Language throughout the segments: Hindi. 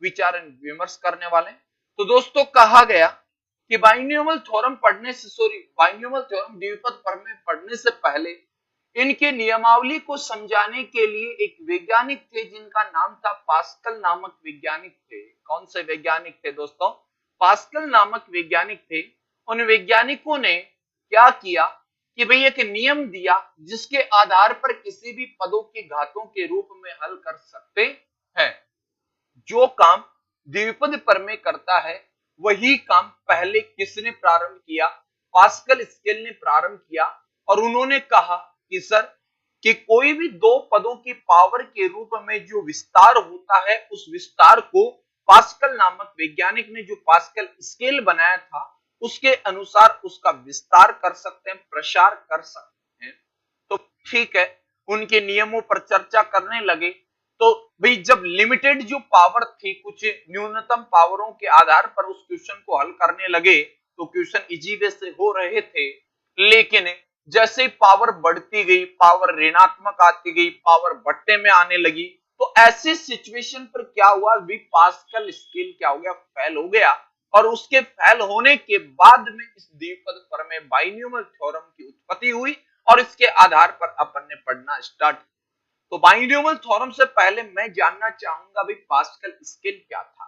विचार विमर्श करने वाले हैं। तो दोस्तों कहा गया कि बाइनोमियल थ्योरम बाइनोमियल थ्योरम द्विपद प्रमेय पढ़ने से पहले इनके नियमावली को समझाने के लिए एक वैज्ञानिक थे जिनका नाम था पास्कल नामक वैज्ञानिक थे। कौन से वैज्ञानिक थे दोस्तों? पास्कल नामक वैज्ञानिक थे। उन वैज्ञानिकों ने क्या किया कि भाई एक नियम दिया जिसके आधार पर किसी भी पदों की घातों के रूप में हल कर सकते हैं। जो काम द्विपद प्रमेय करता है वही काम पहले किसने प्रारंभ किया? पास्कल स्केल ने प्रारंभ किया। और उन्होंने कहा कि सर कि कोई भी दो पदों की पावर के रूप में जो विस्तार होता है उस विस्तार को पास्कल नामक वैज्ञानिक ने जो पास्कल स्केल बनाया था उसके अनुसार उसका विस्तार कर सकते हैं, प्रसार कर सकते हैं। तो ठीक है, उनके नियमों पर चर्चा करने लगे। तो भाई जब लिमिटेड जो पावर थी, कुछ न्यूनतम पावरों के आधार पर उस क्वेश्चन को हल करने लगे तो क्वेश्चन इजी वे से हो रहे थे। लेकिन जैसे पावर बढ़ती गई, पावर ऋणात्मक आती गई, पावर बट्टे में आने लगी, तो ऐसी सिचुएशन पर क्या हुआ? भी पास्कल स्केल क्या हो गया? फेल हो गया। और उसके फेल होने के बाद में इस द्विपद प्रमेय बाइनोमियल थ्योरम की उत्पत्ति हुई और इसके आधार पर अपन ने पढ़ना स्टार्ट। तो बाइनोमियल थ्योरम से पहले मैं जानना चाहूंगा भाई पास्कल स्केल क्या था।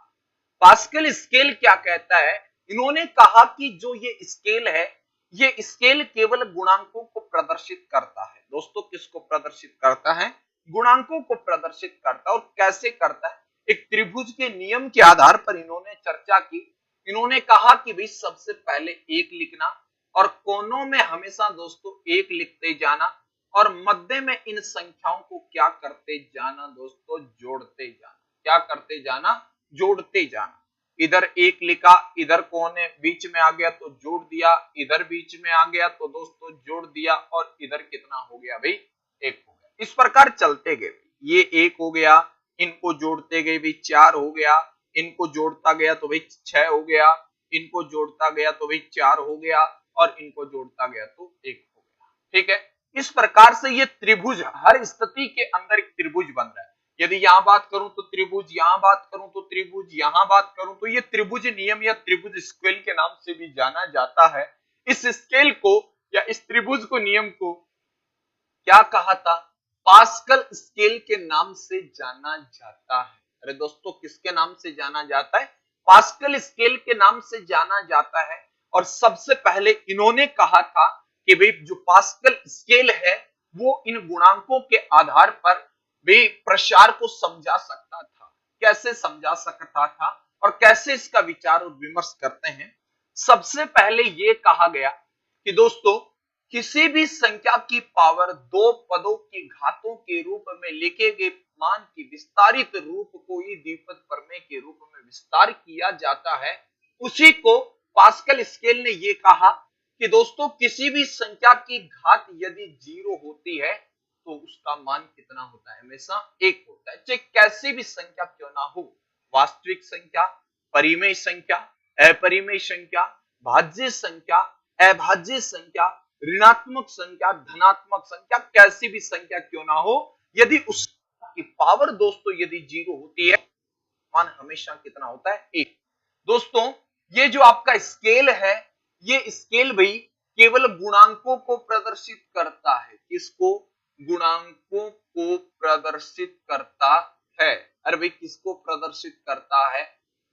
पास्कल स्केल क्या कहता है? इन्होंने कहा कि जो ये स्केल है, ये स्केल केवल गुणांकों को प्रदर्शित करता है। दोस्तों किसको प्रदर्शित करता है? गुणांकों को प्रदर्शित करता है। और कैसे करता है? एक त्रिभुज के नियम के आधार पर इन्होंने चर्चा की। इन्होंने कहा कि भाई सबसे पहले एक लिखना और कोनों में हमेशा दोस्तों एक लिखते जाना और मध्य में इन संख्याओं को क्या करते जाना दोस्तों? जोड़ते जाना। क्या करते जाना? जोड़ते जाना। इधर एक लिखा, इधर कोने बीच में आ गया तो जोड़ दिया, इधर बीच में आ गया तो दोस्तों जोड़ दिया, और इधर कितना हो गया भाई? एक हो गया। इस प्रकार चलते गए। ये एक हो गया, इनको जोड़ते गए भी 4 हो गया, इनको जोड़ता गया तो भाई 6 हो गया, इनको जोड़ता गया तो भाई 4 हो गया, और इनको जोड़ता गया तो 1 हो गया। ठीक है, इस प्रकार से ये त्रिभुज हर स्थिति के अंदर एक त्रिभुज बन रहा है। यदि यहां बात करूं तो त्रिभुज, यहां बात करूं तो त्रिभुज, यहां बात करूं तो ये त्रिभुज नियम या त्रिभुज स्केल के नाम से भी जाना जाता है। इस स्केल को या इस त्रिभुज को, नियम को क्या कहा था? पास्कल स्केल के नाम से जाना जाता है। अरे दोस्तों किसके नाम से जाना जाता है? पास्कल स्केल के नाम से जाना जाता है। और सबसे पहले इन्होंने कहा था कि भाई जो पास्कल स्केल है वो इन गुणांकों के आधार पर भी प्रसार को समझा सकता था। कैसे समझा सकता था और कैसे इसका विचार और विमर्श करते हैं? सबसे पहले यह कहा गया कि दोस्तों किसी भी संख्या की पावर दो पदों की घातों के रूप में लिखे गए मान की विस्तारित रूप को ही द्विपद प्रमेय के रूप में विस्तार किया जाता है। उसी को पास्कल स्केल ने यह कहा कि दोस्तों किसी भी संख्या की घात यदि 0 होती है तो उसका मान कितना होता है? हमेशा 1 होता है, चाहे कैसी भी संख्या क्यों ना हो। वास्तविक संख्या, परिमेय संख्या, अपरिमेय संख्या, भाज्य संख्या, अभाज्य संख्या, ऋणात्मक संख्या, धनात्मक संख्या, कैसी भी संख्या क्यों ना हो, यदि उसकी पावर दोस्तों यदि 0 होती है, मान हमेशा कितना होता है? 1। दोस्तों ये जो आपका स्केल है, ये स्केल भाई केवल गुणांकों को प्रदर्शित करता है। किसको? गुणांकों को प्रदर्शित करता है। अरे भाई किसको प्रदर्शित करता है?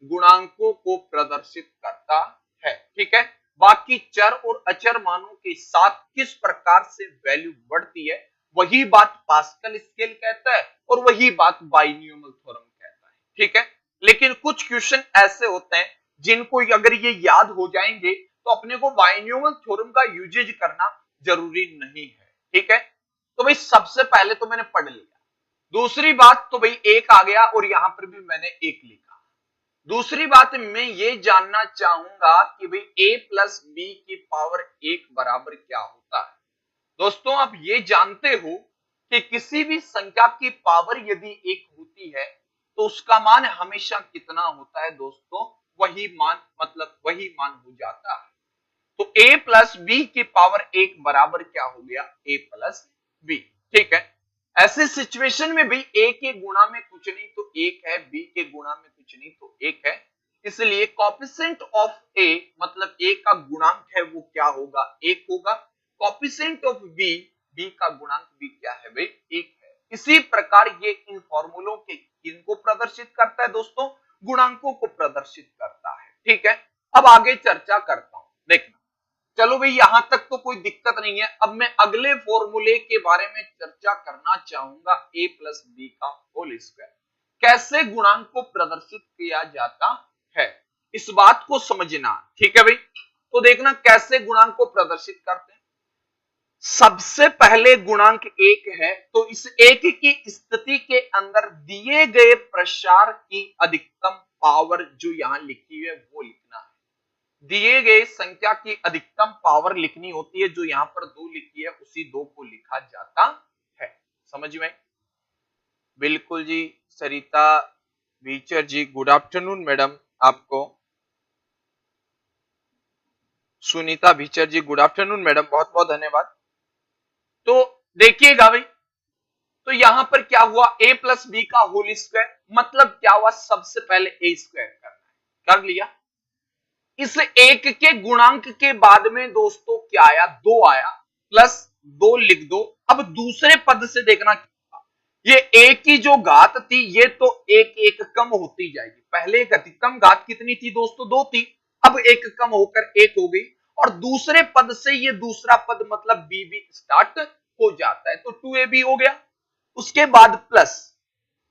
गुणांकों को प्रदर्शित करता है। ठीक है, बाकी चर और अचर मानों के साथ किस प्रकार से वैल्यू बढ़ती है वही बात पास्कल स्केल कहता है और वही बात बाइनोमियल थ्योरम कहता है। ठीक है, लेकिन कुछ क्वेश्चन ऐसे होते हैं जिनको अगर ये याद हो जाएंगे तो अपने को बाइनोमियल थ्योरम का यूजेज करना जरूरी नहीं है। ठीक है, तो भाई सबसे पहले तो मैंने पढ़ लिया। दूसरी बात तो भाई एक आ गया और यहां पर भी मैंने एक लिखा। दूसरी बात मैं ये जानना चाहूंगा कि भाई a प्लस बी की पावर 1 बराबर क्या होता है। दोस्तों आप ये जानते हो कि किसी भी संख्या की पावर यदि 1 होती है तो उसका मान हमेशा कितना होता है दोस्तों? वही मान, मतलब वही मान हो जाता है। तो a प्लस बी की पावर 1 बराबर क्या हो गया? a plus b. ठीक है, ऐसे सिचुएशन में भाई ए के गुणा में कुछ नहीं तो एक है, बी के गुणा में कुछ नहीं तो एक है, इसलिए कॉफिशिएंट ऑफ ए मतलब ए का गुणांक है वो क्या होगा, एक होगा। कॉफिशिएंट ऑफ बी, बी का गुणांक भी क्या है भाई, एक है। इसी प्रकार ये इन फॉर्मूलों के किनको प्रदर्शित करता है दोस्तों, गुणांकों को प्रदर्शित करता है। ठीक है, अब आगे चर्चा करता हूं, देखना। चलो भाई यहां तक तो कोई दिक्कत नहीं है। अब मैं अगले फॉर्मूले के बारे में चर्चा करना चाहूंगा, ए प्लस बी का होल स्क्वायर कैसे गुणांक को प्रदर्शित किया जाता है, इस बात को समझना। ठीक है भाई, तो देखना कैसे गुणांक को प्रदर्शित करते हैं। सबसे पहले गुणांक एक है, तो इस एक की स्थिति के अंदर दिए गए प्रसार की अधिकतम पावर जो यहां लिखी है वो लिखना है। दिए गए संख्या की अधिकतम पावर लिखनी होती है, जो यहां पर 2 लिखी है उसी 2 को लिखा जाता है। समझ में? बिल्कुल जी। सरिता वीचर जी गुड आफ्टरनून मैडम आपको। सुनीता भीचर जी गुड आफ्टरनून मैडम, बहुत बहुत धन्यवाद। तो देखिएगा भाई, तो यहां पर क्या हुआ, a प्लस बी का होल स्क्वायर मतलब क्या हुआ, सबसे पहले a स्क्वायर करना है, कर लिया। इस एक के गुणांक के बाद में दोस्तों क्या आया, 2 आया, प्लस 2 लिख दो। अब दूसरे पद से देखना, ये एक की जो घात थी ये तो एक एक कम होती जाएगी। पहले एक अधिकतम घात कितनी थी दोस्तों, 2 थी, अब एक कम होकर 1 हो गई, और दूसरे पद से ये दूसरा पद मतलब बी भी स्टार्ट हो जाता है, तो 2ab हो गया। उसके बाद प्लस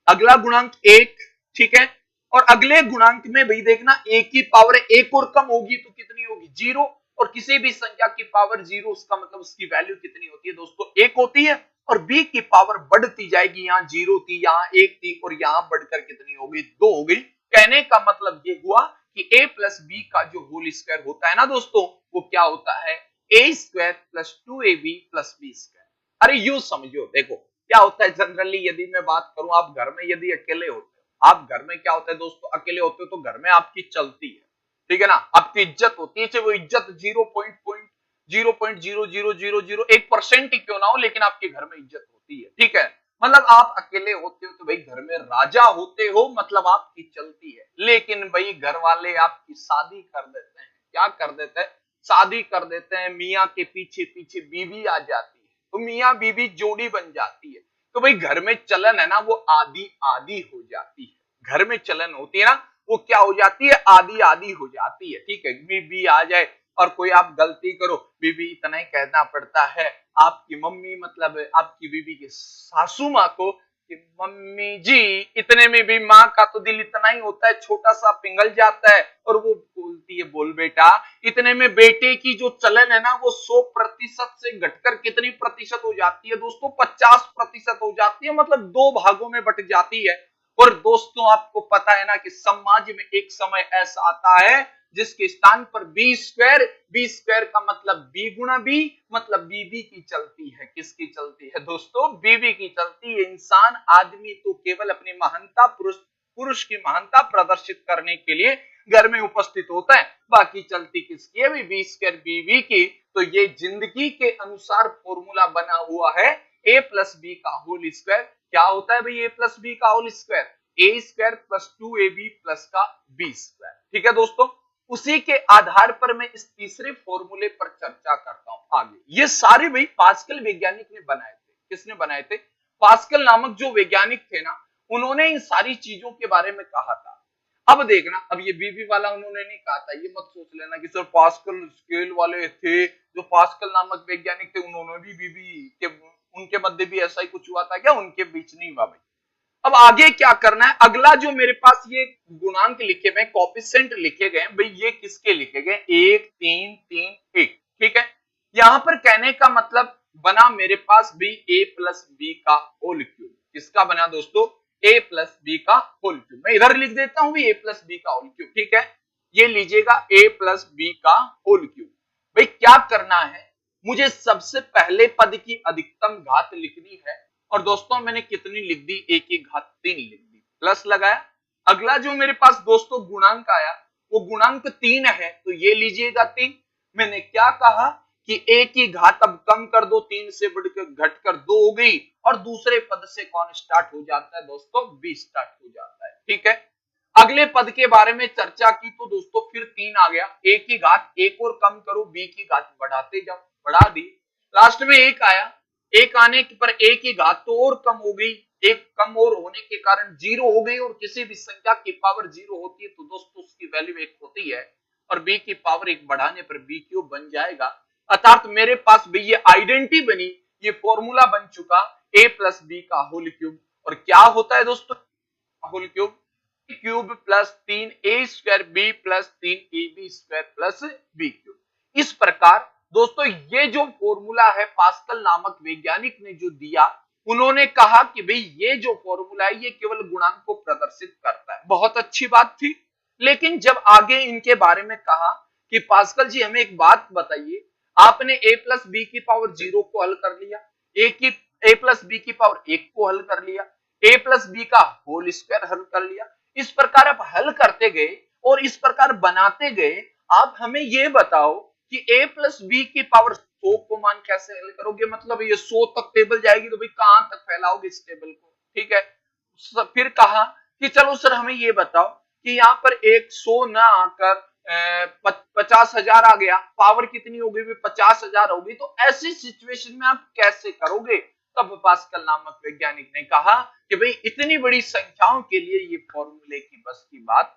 अगला गुणांक 1, ठीक है, और अगले गुणांक में भाई देखना a की पावर 1 और कम होगी तो कितनी होगी, 0, और किसी भी संख्या की पावर 0 उसका मतलब उसकी वैल्यू कितनी होती है दोस्तों, 1 होती है, और b की पावर बढ़ती जाएगी, यहाँ 0 थी, यहाँ 1 थी, और यहाँ बढ़कर कितनी हो गई, 2 हो गई। कहने का मतलब ये हुआ कि a प्लस बी का जो होल स्क्वायर होता है ना दोस्तों, वो क्या होता है, a square plus 2ab plus b square. अरे यूं समझो, देखो क्या होता है जनरली, यदि मैं बात करूं, आप घर में यदि अकेले होते हो, आप घर में क्या होता है दोस्तों, अकेले होते हो तो घर में आपकी चलती है, ठीक है ना, आपकी इज्जत होती है, चाहे वो इज्जत 0.0000001% ही क्यों ना हो, लेकिन आपके घर में इज्जत होती है। ठीक है, मतलब आप अकेले होते हो तो भाई घर में राजा होते हो, मतलब आपकी चलती है। लेकिन भाई घर वाले आपकी शादी कर देते हैं, क्या कर देते हैं, शादी कर देते हैं, मियाँ के पीछे पीछे बीवी आ जाती है, तो मियाँ बीवी जोड़ी बन जाती है, तो भाई घर में चलन है ना वो आधी आधी हो जाती है। घर में चलन होती है ना वो क्या हो जाती है, आधी आधी हो जाती है। ठीक है, बीवी आ जाए और कोई आप गलती करो, बीवी इतना ही कहना पड़ता है आपकी मम्मी मतलब आपकी बीवी की सासू माँ को कि मम्मी जी, इतने में भी माँ का तो दिल इतना ही होता है, छोटा सा पिघल जाता है, और वो बोलती है बोल बेटा, इतने में बेटे की जो चलन है ना वो 100% से घटकर कितनी प्रतिशत हो जाती है दोस्तों, 50% हो जाती है, मतलब 2 भागों में बट जाती है। और दोस्तों आपको पता है ना कि समाज में एक समय ऐसा आता है जिसके स्थान पर बी स्क्वायर का मतलब बी गुणा बी, मतलब बीबी की चलती है। किसकी चलती है दोस्तों, बीबी की चलती है। इंसान आदमी तो केवल अपनी महानता, पुरुष की महानता प्रदर्शित करने के लिए घर में उपस्थित होता है, बाकी चलती किसकी है, बी स्क्वायर बीबी की। तो ये जिंदगी के अनुसार फॉर्मूला बना हुआ है, ए प्लस बी का होल स्क्वायर क्या होता है भाई, ए प्लस बी का होल स्क्वायर, ए स्क्वायर प्लस 2ab प्लस का बी स्क्वायर। ठीक है दोस्तों, उसी के आधार पर मैं इस तीसरे फॉर्मूले पर चर्चा करता हूं आगे। ये सारे भाई पास्कल वैज्ञानिक ने बनाए थे। किसने बनाए थे, पास्कल नामक जो वैज्ञानिक थे ना, उन्होंने इन सारी चीजों के बारे में कहा था। अब देखना, अब ये बीबी वाला उन्होंने नहीं कहा था, ये मत सोच लेना कि सर पास्कल स्केल वाले थे, जो पास्कल नामक वैज्ञानिक थे उन्होंने भी बीबी के, उनके मध्य भी ऐसा ही कुछ हुआ था क्या, उनके बीच नहीं हुआ भाई। अब आगे क्या करना है, अगला जो मेरे पास ये गुणांक लिखे गए, कोएफिशिएंट लिखे गए भाई, ये किसके लिखे गए, 1 3 3 1। ठीक है, यहां पर कहने का मतलब बना मेरे पास भी a प्लस बी का होल क्यूब। किसका बना दोस्तों, a प्लस बी का होल क्यूब। मैं इधर लिख देता हूं भी a प्लस बी का होल क्यूब। ठीक है, ये लीजिएगा a प्लस बी का होल क्यूब। भाई क्या करना है, मुझे सबसे पहले पद की अधिकतम घात लिखनी है, और दोस्तों मैंने कितनी लिख दी, a की घात 3 लिख दी, प्लस लगाया। अगला जो मेरे पास दोस्तों गुणांक आया वो गुणांक 3 है, तो ये लीजिएगा 3। मैंने क्या कहा कि a की घात अब कम कर दो, 3 से बढ़कर घटकर 2 हो गई, और दूसरे पद से कौन स्टार्ट हो जाता है दोस्तों? b स्टार्ट हो जाता है। ठीक है, अगले पद के बारे में चर्चा की तो दोस्तों फिर 3 आ गया, a की घात एक और कम करो, b की घात बढ़ाते जाओ, बढ़ा दी, लास्ट में 1 आया, 1 आने पर a की घात तो और कम हो गई, एक कम और होने के कारण 0 हो गई, और किसी भी संख्या की पावर 0 होती है तो दोस्तों उसकी वैल्यू 1 होती है, और b की पावर 1 बढ़ाने पर b क्यूब बन जाएगा। अर्थात मेरे पास भी ये आइडेंटिटी बनी, ये फॉर्मूला बन चुका a प्लस बी का होल क्यूब। और क्या होता है दोस्तों whole cube? Cube plus 3a² b plus 3ab² plus b cube. इस प्रकार दोस्तों ये जो फॉर्मूला है पास्कल नामक वैज्ञानिक ने जो दिया, उन्होंने कहा कि भाई ये जो फॉर्मूला है ये केवल गुणांक को प्रदर्शित करता है। बहुत अच्छी बात थी, लेकिन जब आगे इनके बारे में कहा कि पास्कल जी हमें एक बात बताइए, आपने a प्लस बी की पावर 0 को हल कर लिया, a प्लस बी की पावर 1 को हल कर लिया, a प्लस बी का होल स्क्वायर हल कर लिया, इस प्रकार आप हल करते गए और इस प्रकार बनाते गए। आप हमें ये बताओ कि a प्लस बी की पावर 100 को मान कैसे हल करोगे? मतलब ये 100 तक टेबल जाएगी तो भाई कहां तक फैलाओगे इस टेबल को? ठीक है, फिर कहा कि चलो सर हमें ये बताओ कि यहाँ पर 100 ना आकर 50,000 आ गया, पावर कितनी होगी? 50,000 होगी, तो ऐसी सिचुएशन में आप कैसे करोगे? तब पास्कल नामक वैज्ञानिक ने कहा कि भाई इतनी बड़ी संख्याओं के लिए ये फॉर्मूले की बस की बात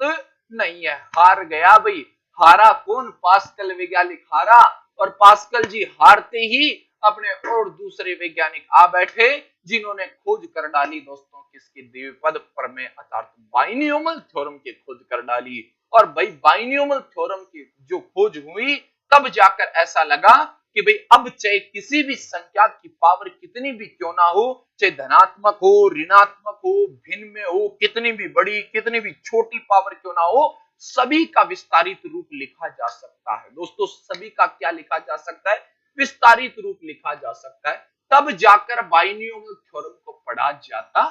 नहीं है, हार गया भाई। हारा कौन? पास्कल वैज्ञानिक हारा, और पास्कल जी हारते ही अपने और दूसरे वैज्ञानिक आ बैठे जिन्होंने खोज कर डाली दोस्तों किसकी? द्विपद प्रमेय अर्थात बाइनोमियल थ्योरम की खोज कर डाली। और भाई बाइनोमियल थ्योरम की जो खोज हुई तब जाकर ऐसा लगा कि भाई अब चाहे किसी भी संख्या की पावर कितनी भी क्यों ना हो, चाहे धनात्मक हो, ऋणात्मक हो, भिन्न में हो, कितनी भी बड़ी कितनी भी छोटी पावर क्यों ना हो, सभी का विस्तारित रूप लिखा जा सकता है। दोस्तों सभी का क्या लिखा जा सकता है? विस्तारित रूप लिखा जा सकता है। तब जाकर बाइनोमियल थ्योरम को पढ़ा जाता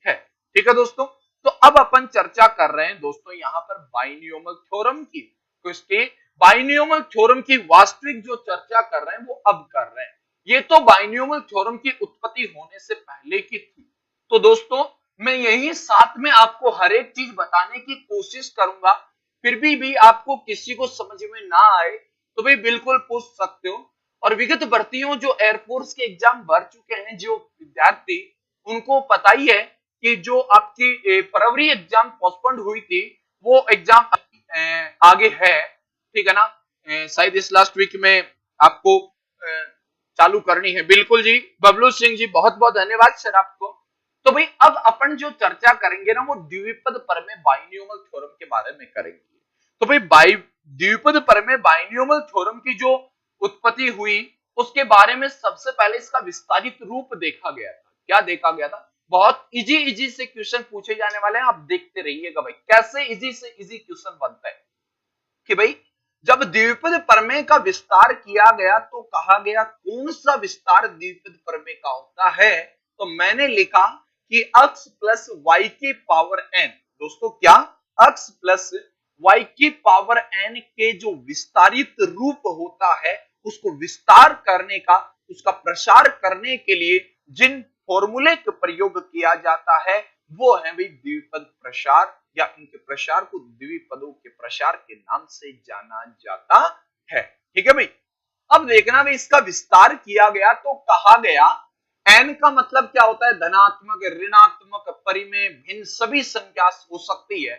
है। ठीक है दोस्तों, तो अब अपन चर्चा कर रहे हैं दोस्तों यहां पर बाइनोमियल थ्योरम की। तो इसके बाइनोमियल थ्योरम की वास्तविक जो चर्चा कर रहे हैं वो अब कर रहे हैं। ये तो बाइनोमियल थ्योरम की उत्पत्ति होने से पहले की थी। तो दोस्तों मैं यही साथ में आपको हर एक चीज बताने की कोशिश करूंगा, फिर भी आपको किसी को समझ में ना आए तो भाई बिल्कुल पूछ सकते हो। और विगत भर्तियों जो एयरफोर्स के एग्जाम भर चुके हैं जो विद्यार्थी, उनको पता ही है कि जो आपकी फरवरी एग्जाम पोस्टपोन्ड हुई थी वो एग्जाम आगे है। ठीक है ना, शायद इस लास्ट वीक में आपको चालू करनी है। बिल्कुल जी, बबलू सिंह जी बहुत बहुत धन्यवाद सर आपको। तो भाई अब अपन जो चर्चा करेंगे ना वो द्विपद प्रमेय बाइनोमियल थ्योरम के बारे में करेंगे। तो भाई द्विपद प्रमेय बाइनोमियल थ्योरम की जो उत्पत्ति हुई उसके बारे में सबसे पहले इसका विस्तारित रूप देखा गया था। क्या देखा गया था? बहुत इजी से क्वेश्चन पूछे जाने वाले हैं, आप देखते रहिएगा भाई कैसे इजी से इजी क्वेश्चन बनता है। कि भाई जब द्विपद प्रमेय का विस्तार किया गया तो कहा गया कौन सा विस्तार द्विपद प्रमेय का होता है? तो मैंने लिखा कि x प्लस वाई की पावर n। दोस्तों क्या? x प्लस वाई की पावर n के जो विस्तारित रूप होता है उसको विस्तार करने का, उसका प्रसार करने के लिए जिन फॉर्मूले का प्रयोग किया जाता है वो है भाई द्विपद प्रसार, या इनके प्रसार को द्विपदों के प्रसार के नाम से जाना जाता है। ठीक है भाई, अब देखना भाई इसका विस्तार किया गया तो कहा गया n का मतलब क्या होता है? धनात्मक, ऋणात्मक, परिमेय, भिन्न सभी संख्या हो सकती है।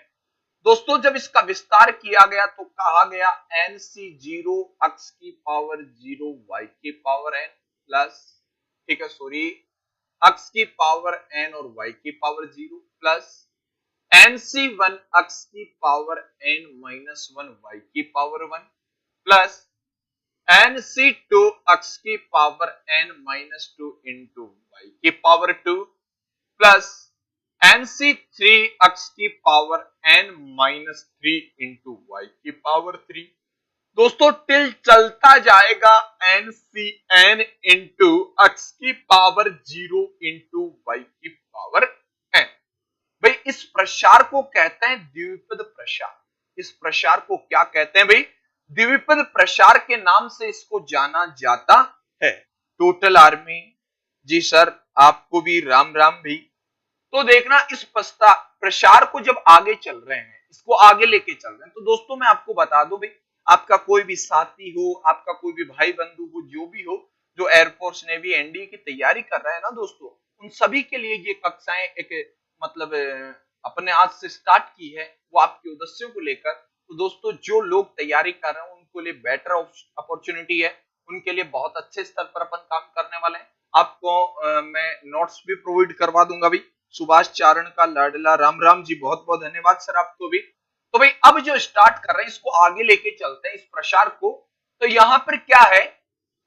दोस्तों जब इसका विस्तार किया गया तो कहा गया nc0 x की पावर 0 y की पावर n प्लस, ठीक है सॉरी, x की पावर n और y की पावर 0 प्लस nc1 x की पावर n माइनस 1 y की पावर 1 प्लस nc2 x की power n minus 2 into y की पावर 2 प्लस nc3 x की power n minus 3 into y की पावर 3। दोस्तों टिल चलता जाएगा ncn इंटू x की पावर 0 इंटू y की पावर n। भाई इस प्रसार को कहते हैं द्विपद प्रसार। इस प्रसार को क्या कहते हैं भाई? द्विपद प्रसार के नाम से इसको जाना जाता है। टोटल आर्मी, जी सर आपको भी राम राम भी। तो देखना इस प्रसार को जब आगे चल रहे हैं, इसको आगे लेके चल रहे हैं, तो दोस्तों मैं आपको बता दूं भाई, आपका कोई भी साथी हो, आपका कोई भी भाई बंधु हो, जो भी हो, जो एयरफोर्स नेवी एनडीए की तैयारी कर रहा है ना दोस्तों, उन सभी के लिए ये कक्षाएं एक मतलब अपने आज से स्टार्ट की है, वो आपके उद्देश्यों को लेकर। तो दोस्तों जो लोग तैयारी कर रहे हैं उनको लिए बेटर अपॉर्चुनिटी है, उनके लिए बहुत अच्छे स्तर पर अपन काम करने वाले हैं। आपको मैं नोट्स भी प्रोवाइड करवा दूंगा भाई। सुभाष चारण का लाडला राम राम जी, बहुत बहुत धन्यवाद सर आपको भी। तो भाई अब जो स्टार्ट कर रहे हैं इसको आगे लेके चलते हैं इस प्रसार को। तो यहाँ पर क्या है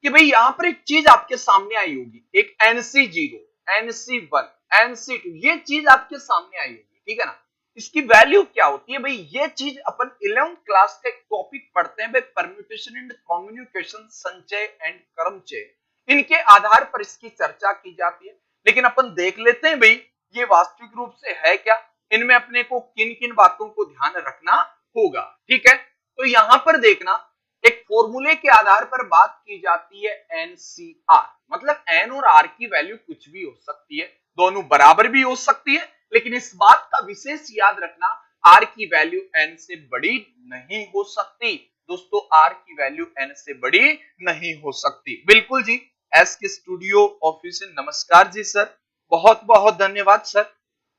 कि भाई यहाँ पर एक चीज आपके सामने आई होगी, एक NC0, NC1, NC2, ये चीज आपके सामने आई होगी, ठीक है ना। इसकी वैल्यू क्या होती है भाई, ये चीज अपन 11th क्लास का एक टॉपिक पढ़ते हैं भाई, परम्यूटेशन एंड कम्युनिकेशन, संचय एंड क्रमचय, इनके आधार पर इसकी चर्चा की जाती है। लेकिन अपन देख लेते हैं भाई ये वास्तविक रूप से है क्या, इनमें अपने को किन किन बातों को ध्यान रखना होगा, ठीक है। तो यहां पर देखना एक फॉर्मूले के आधार पर बात की जाती है NCR, मतलब N और R की वैल्यू कुछ भी हो सकती है, दोनों बराबर भी हो सकती है, लेकिन इस बात का विशेष याद रखना R की वैल्यू N से बड़ी नहीं हो सकती दोस्तों, R की वैल्यू N से बड़ी नहीं हो सकती। बिल्कुल जी, SK स्टूडियो ऑफिस से नमस्कार जी सर, बहुत बहुत धन्यवाद सर।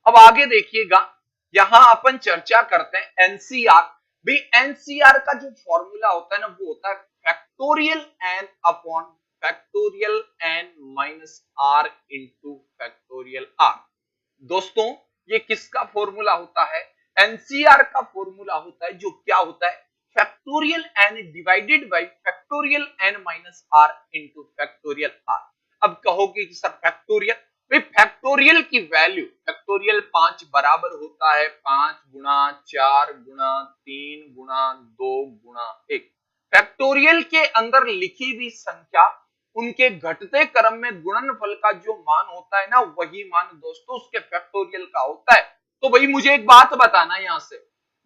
अब आगे देखिएगा, यहां अपन चर्चा करते हैं NCR। भी NCR का जो फॉर्मूला होता है ना, वो होता है factorial N upon factorial N minus R into factorial R। दोस्तों ये किसका फॉर्मूला होता है, NCR का फॉर्मूला होता है, जो क्या होता है factorial N divided by factorial N minus R into factorial R। अब कहोगे कि सर फैक्टोरियल, फैक्टोरियल की वैल्यू, फैक्टोरियल 5 बराबर होता है 5 गुणा 4 गुणा 3 गुणा 2 गुणा 1। फैक्टोरियल के अंदर लिखी हुई संख्या, उनके घटते क्रम में गुणनफल का जो मान होता है ना, वही मान दोस्तों उसके फैक्टोरियल का होता है। तो भाई मुझे एक बात बताना यहां से,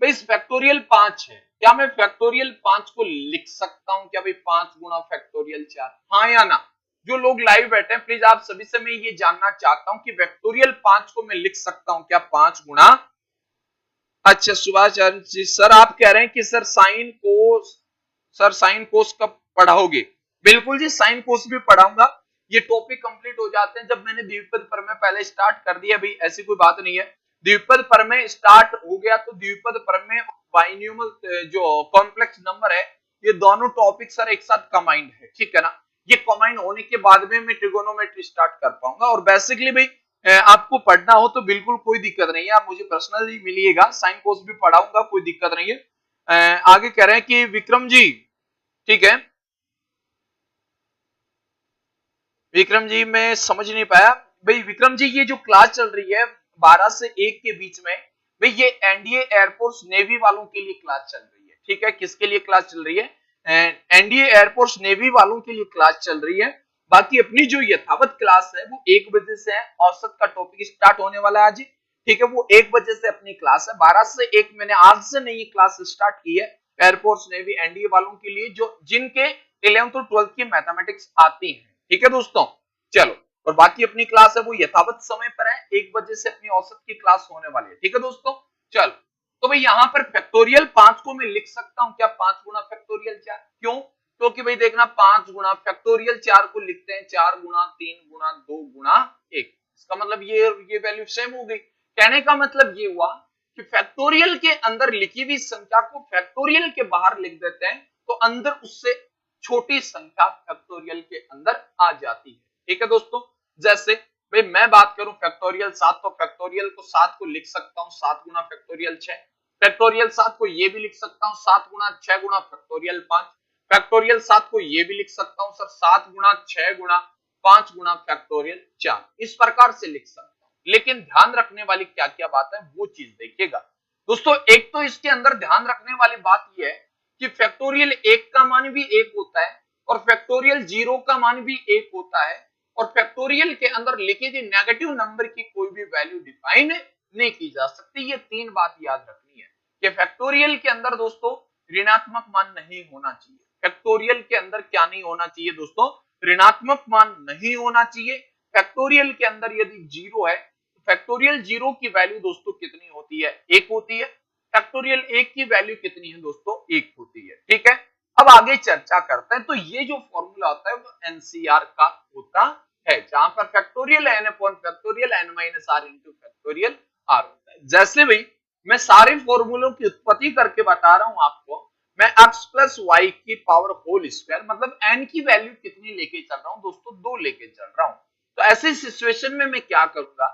भाई इस फैक्टोरियल 5 है, क्या मैं फैक्टोरियल 5 को लिख सकता हूं क्या भाई 5 गुणा फैक्टोरियल 4, हाँ या ना। जो लोग लाइव बैठे हैं प्लीज आप सभी से मैं ये जानना चाहता हूं कि फैक्टोरियल 5 को मैं लिख सकता हूं क्या 5 गुणा, अच्छा सुभाष जी सर आप कह रहे हैं कि sir sine cos, sir sine cos कब पढ़ाओगे, बिल्कुल जी साइन कोस भी पढ़ाऊंगा। ये टॉपिक कंप्लीट हो जाते हैं, जब मैंने द्विपद प्रमेय पहले स्टार्ट कर दिया भाई, ऐसी कोई बात नहीं है। द्विपद प्रमेय स्टार्ट हो गया तो द्विपद प्रमेय बाइनोमियल जो कॉम्प्लेक्स नंबर है, ये दोनों टॉपिक सर एक साथ कंबाइंड है, ठीक है ना। ये कंबाइंड होने के बाद में मैं ट्रिगोनोमेट्री स्टार्ट कर पाऊंगा। और बेसिकली भाई आपको पढ़ना हो तो बिल्कुल कोई दिक्कत नहीं है, आप मुझे पर्सनली मिलिएगा, साइन कोर्स भी पढ़ाऊंगा, कोई दिक्कत नहीं है। आगे कह रहे हैं कि विक्रम जी, ठीक है विक्रम जी, मैं समझ नहीं पाया भाई विक्रम जी, ये जो क्लास चल रही है 12 से 1 के बीच में, भाई ये एनडीए एयरफोर्स नेवी वालों के लिए क्लास चल रही है, ठीक है। किसके लिए क्लास चल रही है, एनडीए एयरफोर्स नेवी वालों के लिए क्लास चल रही है। बाकी अपनी जो यथावत क्लास है वो 1 बजे से है, औसत का टॉपिक स्टार्ट होने वाला है आज, ठीक है, वो 1 बजे से अपनी क्लास है। 12 से 1 मैंने आज से नई क्लास स्टार्ट की है एयरफोर्स नेवी एनडीए वालों के लिए, जो जिनके 11th और 12th की मैथमेटिक्स आती है, ठीक है दोस्तों। चलो, और बाकी अपनी क्लास है वो यथावत समय पर है, 1 बजे से अपनी औसत की क्लास होने वाली है, ठीक है दोस्तों। चलो, तो भाई यहां पर फैक्टोरियल 5 को मैं लिख सकता हूं क्या 5 गुणा फैक्टोरियल 4, क्यों, क्योंकि भाई देखना 5 गुणा फैक्टोरियल 4 को लिखते हैं 4 गुणा 3 गुणा 2 गुणा 1, इसका मतलब ये वैल्यू सेम हो गई। कहने का मतलब ये हुआ कि फैक्टोरियल के अंदर लिखी हुई संख्या को फैक्टोरियल के बाहर लिख देते हैं तो अंदर उससे छोटी संख्या फैक्टोरियल के अंदर आ जाती है, ठीक है दोस्तों। जैसे भाई मैं बात करूं फैक्टोरियल 7, तो फैक्टोरियल को 7 को लिख सकता हूं 7 गुणा फैक्टोरियल 6, फैक्टोरियल 7 को ये भी लिख सकता हूं 7 गुणा 6 गुणा फैक्टोरियल 5, फैक्टोरियल 7 को ये भी लिख सकता हूं सर 7 गुणा 6 गुणा 5 गुणा फैक्टोरियल 4, इस प्रकार से लिख सकता हूं। लेकिन ध्यान रखने वाली क्या क्या बात है वो चीज देखिएगा दोस्तों। एक तो इसके अंदर ध्यान रखने वाली बात यह है कि फैक्टोरियल 1 का मान भी 1 होता है और फैक्टोरियल 0 का मान भी 1 होता है, और फैक्टोरियल के अंदर लिखे गए नेगेटिव नंबर की कोई भी वैल्यू डिफाइन नहीं की जा सकती। ये 3 बात याद रखनी है कि फैक्टोरियल के अंदर दोस्तों ऋणात्मक मान नहीं होना चाहिए। फैक्टोरियल के अंदर क्या नहीं होना चाहिए दोस्तों, ऋणात्मक मान नहीं होना चाहिए। फैक्टोरियल के अंदर यदि जीरो है तो फैक्टोरियल जीरो की वैल्यू दोस्तों कितनी होती है, एक होती है। फैक्टोरियल एक की वैल्यू कितनी है दोस्तों, एक होती है। ठीक है, अब आगे चर्चा करते हैं। तो ये जो फॉर्मूला होता है वो एनसीआर का होता है, जहां पर factorial n upon factorial n minus r into factorial r होता है। जैसे भाई मैं सारे फॉर्मूलों की उत्पत्ति करके बता रहा हूं आपको, मैं x प्लस वाई की पावर होल स्क्वायर मतलब n की वैल्यू कितनी लेके चल रहा हूं दोस्तों, 2 लेके चल रहा हूं। तो ऐसी सिचुएशन में मैं क्या करूंगा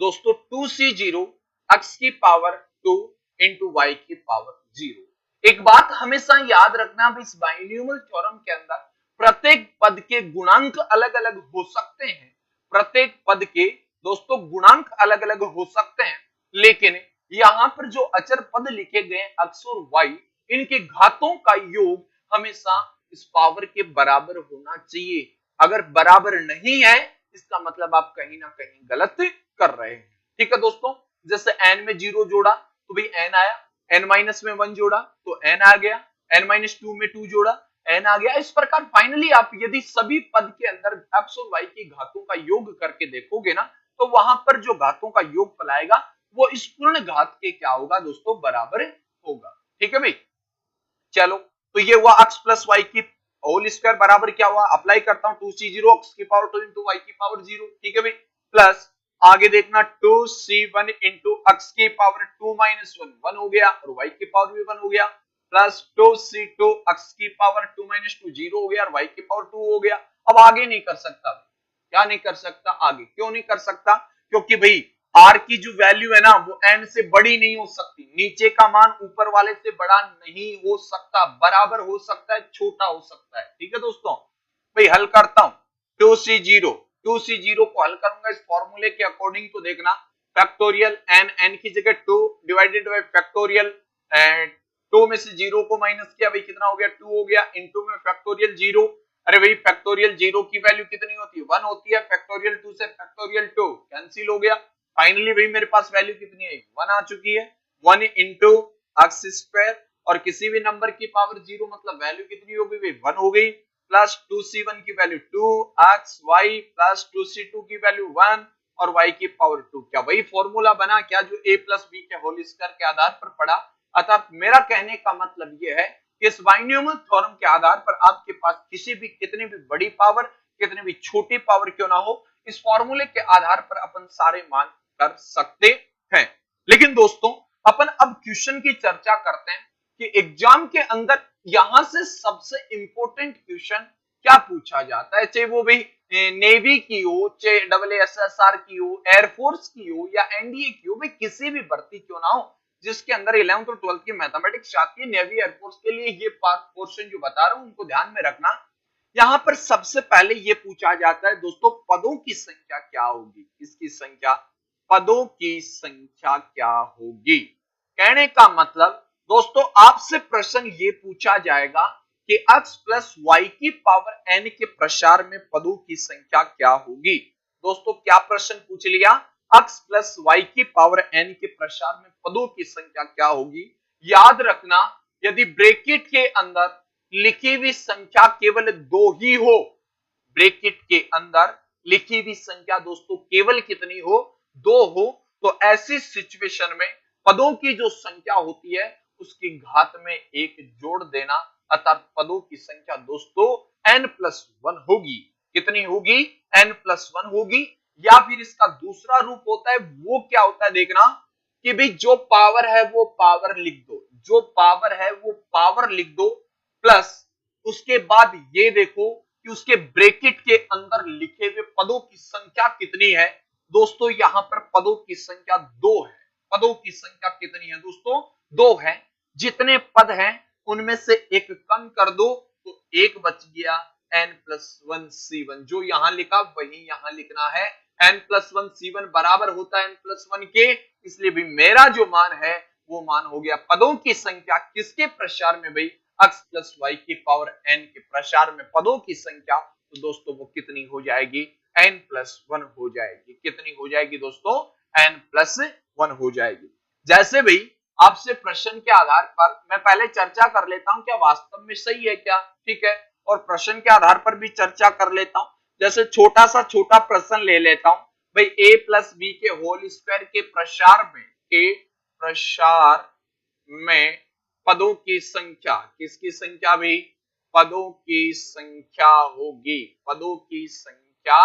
दोस्तों, 2c0 x की पावर 2 इंटू वाई की पावर 0। एक बात हमेशा याद रखना, इस बाइनोमियल थ्योरम के अंदर प्रत्येक पद के गुणांक अलग अलग हो सकते हैं, प्रत्येक पद के दोस्तों गुणांक अलग अलग हो सकते हैं, लेकिन यहां पर जो अचर पद लिखे गए x और y, इनके घातों का योग हमेशा इस पावर के बराबर होना चाहिए। अगर बराबर नहीं है इसका मतलब आप कहीं ना कहीं गलत कर रहे हैं। ठीक है दोस्तों, जैसे n में 0 जोड़ा तो भाई n आया, n माइनस में 1 जोड़ा तो n आ गया, n माइनस 2 में 2 जोड़ा n आ गया। इस प्रकार फाइनली आप यदि सभी पद के अंदर x और y की घातों का योग करके देखोगे ना, तो वहां पर जो घातों का योग फैलाएगा वो इस पूर्ण घात के क्या होगा दोस्तों, बराबर होगा। ठीक है भाई, चलो तो ये हुआ x प्लस वाई की होल स्क्वायर बराबर क्या हुआ, अप्लाई करता हूं 2c0 x की पावर 2 इंटू वाई की पावर 0। ठीक है भाई, प्लस आगे देखना 2c1 इंटू x की पावर 2 माइनस 1 1 हो गया और y की पावर भी 1 हो गया, प्लस 2c2 x की पावर 2 माइनस 2 0 हो गया और y की पावर 2 हो गया। अब आगे नहीं कर सकता, क्या नहीं कर सकता, आगे क्यों नहीं कर सकता, क्योंकि भाई r की जो वैल्यू है ना वो n से बड़ी नहीं हो सकती, नीचे का मान ऊपर वाले से बड़ा नहीं हो सकता, बराबर हो सकता है, छोटा हो सकता है। ठीक है दोस्तों, भाई हल करता हूं 2c0 को हल करूंगा इस फॉर्मूले के अकॉर्डिंग, तो देखना फैक्टोरियल n की जगह 2 डिवाइडेड बाय फैक्टोरियल 2 में से 0 को माइनस किया, भाई कितना हो गया 2 हो गया, इनटू में फैक्टोरियल 0। अरे भाई फैक्टोरियल 0 की वैल्यू कितनी होती है, 1 होती है, फैक्टोरियल 2 से फैक्टोरियल 2 कैंसिल हो गया। फाइनली भाई मेरे पास वैल्यू कितनी है, 1 आ चुकी है, 1 इंटू एक्स स्क्वायर और किसी भी नंबर की पावर 0 मतलब वैल्यू कितनी हो गई, 1 हो गई, प्लस 2c1 की वैल्यू 2xy प्लस 2c2 की वैल्यू 1 और y की पावर 2। क्या वही फॉर्मूला बना क्या जो a प्लस बी के होल स्क्वायर के आधार पर पड़ा। अतः मेरा कहने का मतलब यह है कि इस बाइनोमियल थ्योरम के आधार पर आपके पास किसी भी कितनी भी बड़ी पावर कितनी भी छोटी पावर क्यों ना हो, इस फॉर्मूले के आधार पर अपन सारे मान कर सकते हैं। लेकिन दोस्तों अपन अब क्वेश्चन की चर्चा करते हैं कि एग्जाम के अंदर यहां से सबसे इंपॉर्टेंट क्वेश्चन क्या पूछा जाता है, चाहे वो भी नेवी की हो, चाहे WSSR की हो, एयरफोर्स की हो या एनडीए की हो, भाई किसी भी भर्ती क्यों ना हो जिसके अंदर 11th और 12th की मैथमेटिक्स आती है, नेवी एयरफोर्स के लिए ये पोर्शन जो बता रहा हूं उनको ध्यान में रखना। यहां पर सबसे पहले ये पूछा जाता है दोस्तों पदों की संख्या क्या होगी, इसकी संख्या, पदों की संख्या क्या होगी। कहने का मतलब दोस्तों आपसे प्रश्न ये पूछा जाएगा कि x प्लस वाई की पावर n के प्रसार में पदों की संख्या क्या होगी। दोस्तों क्या प्रश्न पूछ लिया, x प्लस वाई की पावर n के प्रसार में पदों की संख्या क्या होगी। याद रखना यदि ब्रैकेट के अंदर लिखी हुई संख्या केवल 2 ही हो, ब्रैकेट के अंदर लिखी हुई संख्या दोस्तों केवल कितनी हो, 2 हो, तो ऐसी सिचुएशन में पदों की जो संख्या होती है उसकी घात में 1 जोड़ देना, अर्थात पदों की संख्या दोस्तों n+1 होगी। कितनी होगी, n+1 होगी। या फिर इसका दूसरा रूप होता है, वो क्या होता है देखना कि भाई जो पावर है वो पावर लिख दो, जो पावर है वो पावर लिख दो, प्लस उसके बाद ये देखो कि उसके ब्रैकेट के अंदर लिखे हुए पदों की संख्या कितनी है। दोस्तों यहां पर पदों की संख्या 2 है, पदों की संख्या कितनी है दोस्तों, 2 है। जितने पद हैं उनमें से एक कम कर दो तो एक बच गया n+1 c1, जो यहां लिखा वही यहां लिखना है, n+1 c1 बराबर होता है n+1 के, इसलिए भी मेरा जो मान है वो मान हो गया पदों की संख्या किसके प्रसार में, भाई x प्लस वाई की पावर n के प्रसार में पदों की संख्या, तो दोस्तों वो कितनी हो जाएगी, n+1 हो जाएगी। कितनी हो जाएगी दोस्तों, n+1 हो जाएगी। जैसे भाई आपसे प्रश्न के आधार पर मैं पहले चर्चा कर लेता हूं क्या वास्तव में सही है क्या, ठीक है, और प्रश्न के आधार पर भी चर्चा कर लेता हूं। जैसे छोटा प्रश्न ले लेता हूं भाई, a प्लस बी के होल स्क्वायर के प्रसार में पदों की संख्या, किसकी संख्या भाई, पदों की संख्या होगी, पदों की संख्या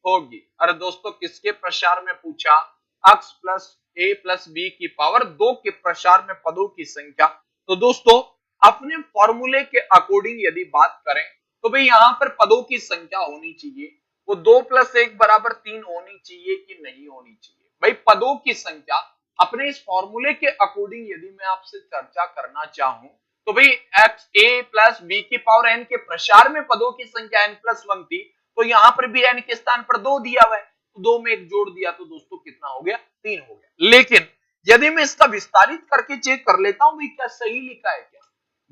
होगी। अरे दोस्तों किसके प्रसार में पूछा, x प्लस ए प्लस बी की पावर 2 के प्रसार में पदों की संख्या। तो दोस्तों अपने फॉर्मूले के अकॉर्डिंग यदि बात करें तो भाई यहां पर पदों की संख्या होनी चाहिए वो 2 प्लस 1 बराबर 3 होनी चाहिए कि नहीं होनी चाहिए। भाई पदों की संख्या अपने इस फॉर्मूले के अकॉर्डिंग यदि मैं आपसे चर्चा करना चाहूं तो भाई एक्स ए प्लस बी की पावर एन के प्रसार में पदों की संख्या एन प्लस 1 थी, तो यहां पर भी एन के स्थान पर 2 दिया हुआ है, तो 2 में एक जोड़ दिया तो दोस्तों कितना हो गया, 3 हो गया। लेकिन यदि मैं इसका विस्तारित करके चेक कर लेता हूं भाई क्या सही लिखा है क्या,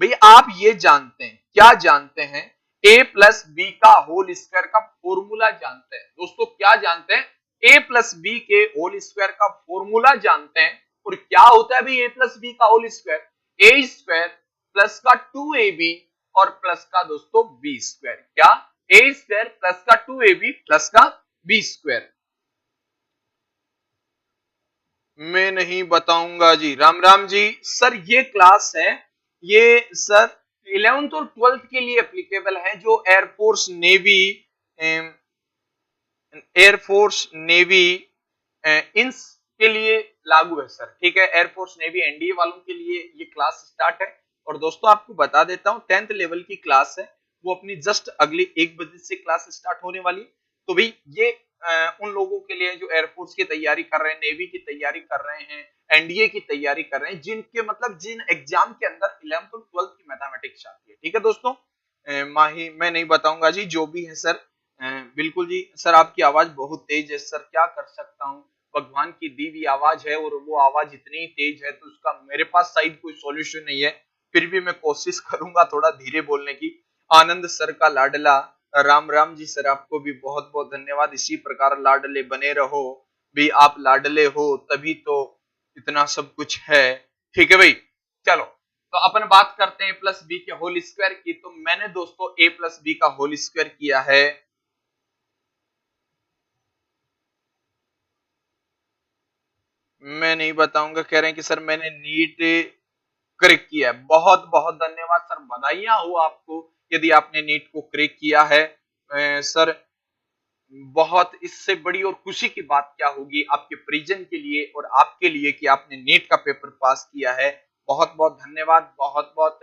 भाई आप ये जानते हैं, क्या जानते हैं, a प्लस बी का होल स्क्वायर का फॉर्मूला जानते हैं दोस्तों, क्या जानते हैं, a प्लस बी के होल स्क्वायर का फॉर्मूला जानते हैं। और क्या होता है भाई a प्लस बी का होल स्क्वायर, a स्क्वायर प्लस का 2ab और प्लस का दोस्तों b स्क्वायर, क्या a स्क्वायर प्लस का 2ab प्लस का b स्क्वायर। मैं नहीं बताऊंगा जी, राम राम जी। सर ये क्लास है, ये सर 11th और 12th के लिए एप्लीकेबल है, जो एयरफोर्स नेवी इंस के लिए लागू है सर, ठीक है, एयरफोर्स नेवी एनडीए वालों के लिए ये क्लास स्टार्ट है। और दोस्तों आपको बता देता हूं 10th लेवल की क्लास है, वो अपनी जस्ट अगली 1 बजे से क्लास स्टार्ट होने वाली है। तो भाई ये उन लोगों के लिए जो एयरफोर्स की तैयारी कर रहे हैं, नेवी की तैयारी कर रहे हैं, एनडीए की तैयारी कर रहे हैं, जिनके मतलब जिन एग्जाम के अंदर 11th और 12th की मैथमेटिक्स आती है, ठीक है दोस्तों। माही मैं नहीं बताऊंगा जी, जो भी है सर। बिल्कुल जी सर, आपकी आवाज बहुत तेज है सर, क्या कर सकता हूँ, भगवान की दी हुई आवाज है और वो आवाज इतनी तेज है तो उसका मेरे पास शायद कोई सॉल्यूशन नहीं है, फिर भी मैं कोशिश करूंगा थोड़ा धीरे बोलने की। आनंद सर का लाडला, राम राम जी सर, आपको भी बहुत बहुत धन्यवाद, इसी प्रकार लाडले बने रहो भी, आप लाडले हो तभी तो इतना सब कुछ है, ठीक है भाई। चलो तो अपन बात करते हैं a प्लस बी के होल स्क्वायर की। तो मैंने दोस्तों a प्लस बी का होल स्क्वायर किया है, मैं नहीं बताऊंगा, कह रहे हैं कि सर मैंने नीट क्रैक किया है, बहुत बहुत धन्यवाद सर, बधाइयां हो आपको यदि आपने नीट को क्रैक किया है। सर बहुत इससे बड़ी और खुशी की बात क्या होगी आपके परिजन के लिए और आपके लिए कि आपने नीट का पेपर पास किया है, बहुत बहुत धन्यवाद, बहुत बहुत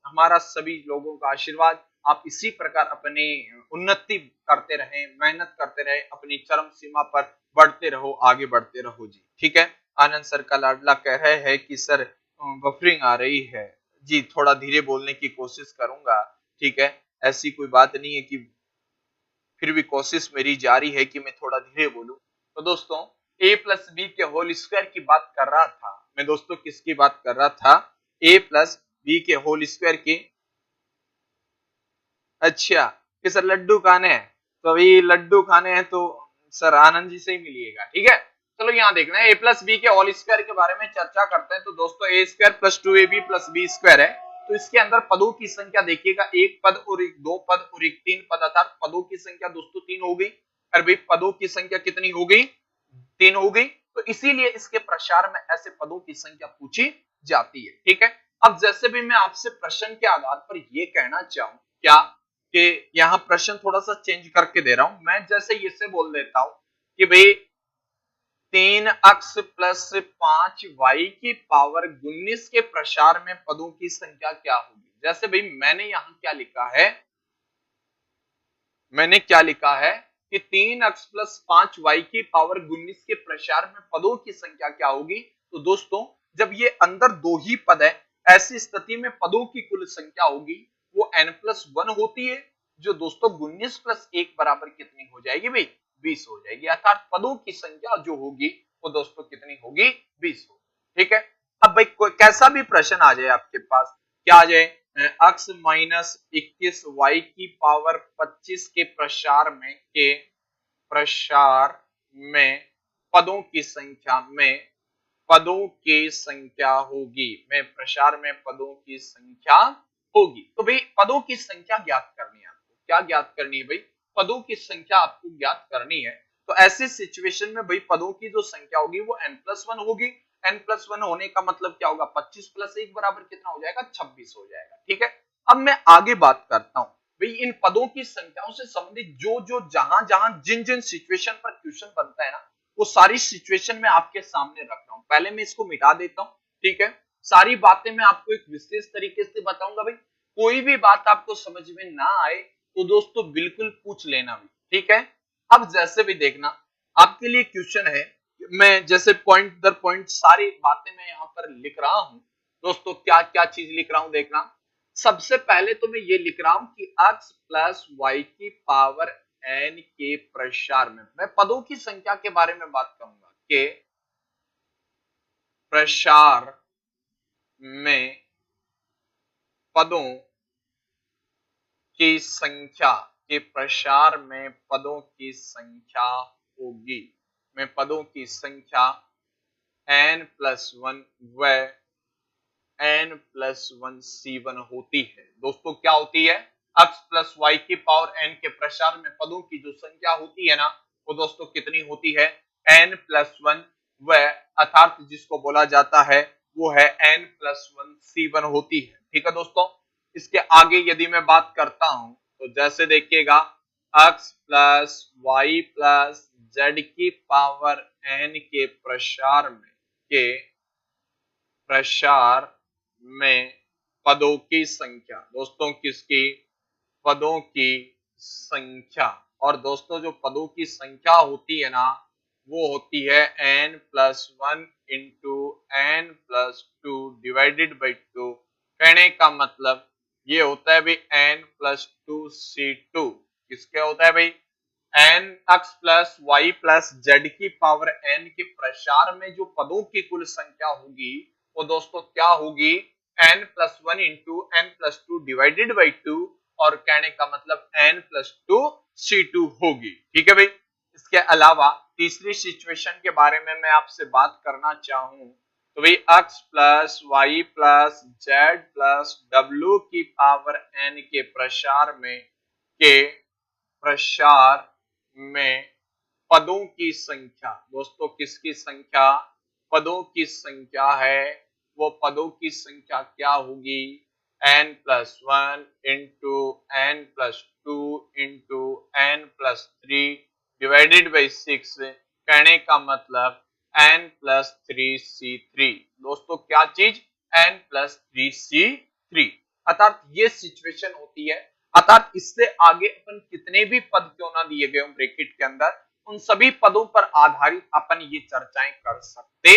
हमारा सभी लोगों का आशीर्वाद, आप इसी प्रकार अपनी उन्नति करते रहें, मेहनत करते रहें, अपनी चरम सीमा पर बढ़ते रहो, आगे बढ़ते रहो जी, ठीक है। आनंद सर का लाडला कह रहे हैं कि सर बफरिंग आ रही है जी, थोड़ा धीरे बोलने की कोशिश करूंगा, ठीक है, ऐसी कोई बात नहीं है कि, फिर भी कोशिश मेरी जारी है कि मैं थोड़ा धीरे बोलूं। तो दोस्तों a प्लस बी के होल स्क्वायर की बात कर रहा था मैं दोस्तों, किसकी बात कर रहा था, a प्लस बी के होल स्क्वायर की। अच्छा कि सर लड्डू खाने हैं, तो अभी लड्डू खाने हैं तो सर आनंद जी से ही मिलिएगा, ठीक है। चलो यहाँ देखना है a प्लस बी के होल स्क्वायर के बारे में चर्चा करते हैं। तो दोस्तों a square plus 2ab plus b square है, तो इसके अंदर पदों की संख्या देखिएगा, एक पद और एक दो पद और एक तीन पद, अर्थात पदों की संख्या दोस्तों 3 हो गई। अरे भाई पदों की संख्या कितनी हो गई, 3 हो गई, तो इसीलिए इसके प्रसार में ऐसे पदों की संख्या पूछी जाती है, ठीक है। अब जैसे भी मैं आपसे प्रश्न के आधार पर ये कहना चाहूं क्या, कि यहाँ प्रश्न थोड़ा सा चेंज करके दे रहा हूं मैं, जैसे इसे बोल देता हूं कि भाई 3x प्लस 5y की पावर 19 के प्रसार में पदों की संख्या क्या होगी। जैसे भाई मैंने यहां क्या लिखा है, मैंने क्या लिखा है कि 3x प्लस 5y की पावर 19 के प्रसार में पदों की संख्या क्या होगी। तो दोस्तों जब ये अंदर दो ही पद है, ऐसी स्थिति में पदों की कुल संख्या होगी वो n प्लस 1 होती है, जो दोस्तों 19 प्लस 1 बराबर कितनी हो जाएगी भाई, 20 हो जाएगी, अर्थात पदों की संख्या जो होगी वो दोस्तों कितनी होगी, 20 होगी, ठीक है। अब भाई कोई कैसा भी प्रश्न आ जाए आपके पास, क्या आ जाए, x माइनस 21 y की पावर 25 के प्रसार में पदों की संख्या में पदों की संख्या होगी, में प्रसार में पदों की संख्या होगी। तो भाई पदों की संख्या ज्ञात करनी है आपको, क्या ज्ञात करनी है भाई, पदों की संख्या आपको ज्ञात करनी है। तो ऐसे सिचुएशन में भाई पदों की जो संख्या होगी वो n+1 होगी। n+1 होने का मतलब क्या होगा, 25 + 1 बराबर कितना हो जाएगा, 26 हो जाएगा। ठीक है, अब मैं आगे बात करता हूं भाई इन पदों की संख्याओं से संबंधित जो जो जहां जहां जिन जिन सिचुएशन पर क्वेश्चन बनता है ना, वो सारी सिचुएशन में आपके सामने रख रहा हूं। पहले मैं इसको मिटा देता हूं, ठीक है। सारी बातें मैं आपको एक विशेष तरीके से बताऊंगा भाई, कोई भी बात आपको समझ में ना आए तो दोस्तों बिल्कुल पूछ लेना भी, ठीक है। अब जैसे भी देखना, आपके लिए क्वेश्चन है, मैं जैसे पॉइंट दर पॉइंट सारी बातें मैं यहाँ पर लिख रहा हूं दोस्तों, क्या क्या चीज लिख रहा हूं देखना। सबसे पहले तो मैं ये लिख रहा हूं कि x प्लस वाई की पावर n के प्रसार में, मैं पदों की संख्या के बारे में बात करूंगा कि प्रसार में पदों की संख्या, के प्रसार में पदों की संख्या होगी, में पदों की संख्या n+1 व n+1 C1 होती है। दोस्तों क्या होती है, x प्लस वाई की पावर n के प्रसार में पदों की जो संख्या होती है ना, वो दोस्तों कितनी होती है, n+1 व अर्थात जिसको बोला जाता है वो है n+1 C1 होती है। ठीक है दोस्तों, इसके आगे यदि मैं बात करता हूं तो जैसे देखिएगा x plus y plus z की पावर n के प्रसार में, के प्रसार में पदों की संख्या, दोस्तों किसकी, पदों की संख्या। और दोस्तों जो पदों की संख्या होती है ना, वो होती है n+1 into n+2 divided by 2। कहने का मतलब ये होता है भाई n+2 C2, किसके होता है भाई, n x plus y plus z की पावर n के प्रसार में जो पदों की कुल संख्या होगी वो दोस्तों क्या होगी, n+1 into n+2 divided by 2, और कहने का मतलब n+2 C2 होगी। ठीक है भाई, इसके अलावा तीसरी सिचुएशन के बारे में मैं आपसे बात करना चाहूं तो भाई x plus y plus z plus डब्ल्यू की पावर n के प्रसार में, के प्रसार में पदों की संख्या, दोस्तों किसकी संख्या, पदों की संख्या है, वो पदों की संख्या क्या होगी, n+1 into n+2 into n+3 divided by 6। कहने का मतलब n+3C3। दोस्तों क्या चीज, n+3C3। अर्थात ये सिचुएशन होती है, अर्थात इससे आगे अपन कितने भी पद क्यों ना दिए गए हों ब्रैकेट के अंदर, उन सभी पदों पर आधारित अपन ये चर्चाएं कर सकते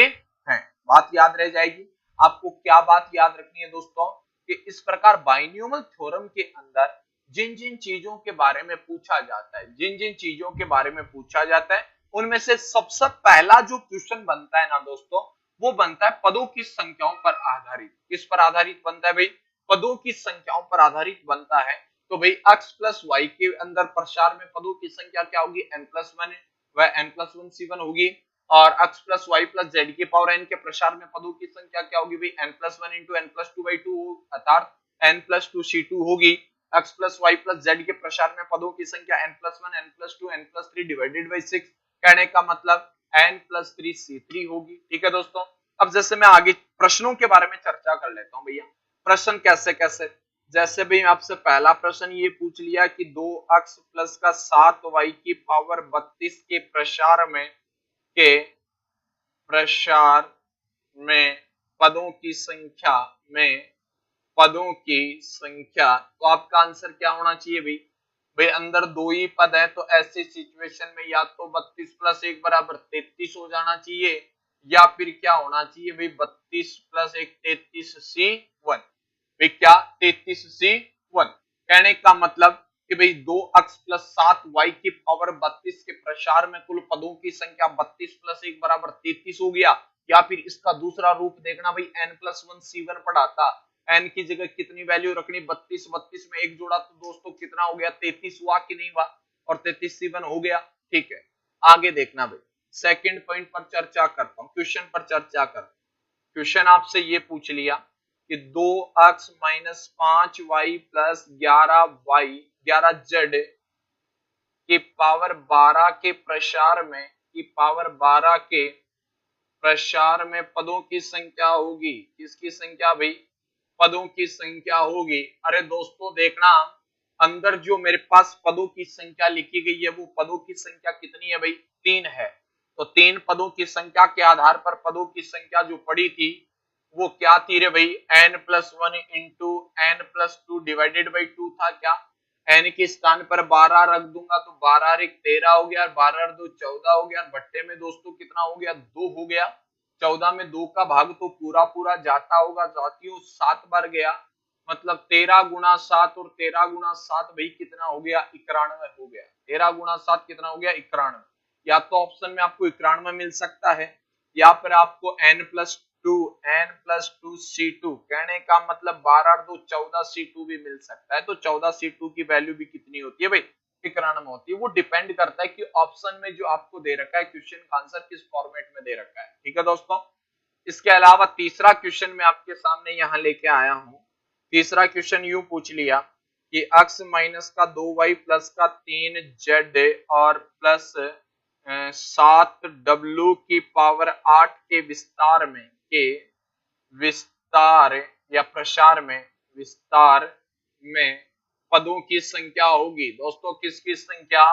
हैं। बात याद रह जाएगी। आपको क्या बात याद रखनी है दोस्तों, कि इस प्रकार बाइनोमियल थ्योरम के अंदर जिन जिन चीजों के बारे में पूछा जाता है, जिन जिन चीजों के बारे में पूछा जाता है, उनमें से सबसे पहला जो क्वेश्चन बनता है ना दोस्तों, वो बनता है पदों की संख्याओं पर आधारित। किस पर आधारित बनता है भाई, पदों की संख्याओं पर आधारित बनता है। तो भाई x प्लस वाई के अंदर प्रसार में पदों की संख्या क्या होगी, n+1 वह n+1 C1 होगी, और x plus y plus z के पावर n के प्रसार में पदों की संख्या क्या होगी भाई, n+1 इंटू n+2/2 अर्थात n+2C2 होगी। x plus y plus z के प्रसार में पदों की संख्या n+1 n+2 n+3 divided by 6। कहने का मतलब n+3C3 होगी। ठीक है दोस्तों, अब जैसे मैं आगे प्रश्नों के बारे में चर्चा कर लेता हूं भैया। प्रश्न कैसे कैसे, जैसे भी आपसे पहला प्रश्न ये पूछ लिया कि 2x प्लस का 7y की पावर 32 के प्रसार में, के प्रसार में पदों की संख्या, में पदों की संख्या, तो आपका आंसर क्या होना चाहिए भाई, भाई अंदर दो ही पद है तो ऐसी सिचुएशन में या तो 32 प्लस 1 बराबर 33 हो जाना चाहिए, या फिर क्या होना चाहिए भाई 32 प्लस 1 33C1, भाई क्या 33C1। कहने का मतलब कि भाई 2x प्लस 7y की पावर 32 के प्रसार में कुल पदों की संख्या 32 प्लस 1 बराबर 33 हो गया। या फिर इसका दूसरा रूप देखना भाई n+1 C1 पढ़ाता, n की जगह कितनी वैल्यू रखनी 32, 32 में एक जोड़ा तो दोस्तों कितना हो गया 33 हुआ कि नहीं हुआ, और 33 C1 हो गया। ठीक है, आगे देखना भाई सेकंड पॉइंट पर चर्चा करता हूं, क्वेश्चन पर चर्चा करता हूं। क्वेश्चन आपसे ये पूछ लिया कि 2x minus 5y plus 11y 11z की पावर 12 के प्रसार में पदों की संख्या होगी। किसकी संख्या भाई? पदों की संख्या होगी। अरे दोस्तों देखना, अंदर जो मेरे पास पदों की संख्या लिखी गई है वो पदों की संख्या कितनी है भाई? 3 है। तो 3 पदों की संख्या के आधार पर पदों की संख्या जो पड़ी थी वो क्या थी रे भाई? n+1 into n+2 divided by 2 था। क्या n के स्थान पर 12 रख दूंगा तो 12 एक 13 हो गया, 12 2 14 हो गया, भट्टे में दोस्तों कितना हो गया? 2 हो गया। 14 में 2 का भाग तो पूरा पूरा जाता होगा साथियों, 7 बार गया, मतलब 13 गुना 7 और 13 गुना 7 भाई कितना हो गया? 91 हो गया। 13 गुना 7 कितना हो गया? 91। या तो ऑप्शन में आपको 91 मिल सकता है या फिर आपको n+2 C2, कहने का मतलब 12 2 14 C2 भी मिल सकता है। तो 14 C2 की वैल्यू भी कितनी होती है भाई? 91 होती है। वो डिपेंड करता है कि ऑप्शन में जो आपको दे रखा है क्वेश्चन का आंसर किस फॉर्मेट में दे रखा है। ठीक है दोस्तों। इसके अलावा तीसरा क्वेश्चन मैं आपके सामने यहाँ लेके आया हूँ। तीसरा क्वेश्चन यूं पूछ लिया कि x माइनस का 2y प्लस का 3z और प्लस 7w की पावर 8 के विस्तार में पदों की संख्या होगी। दोस्तों किसकी संख्या?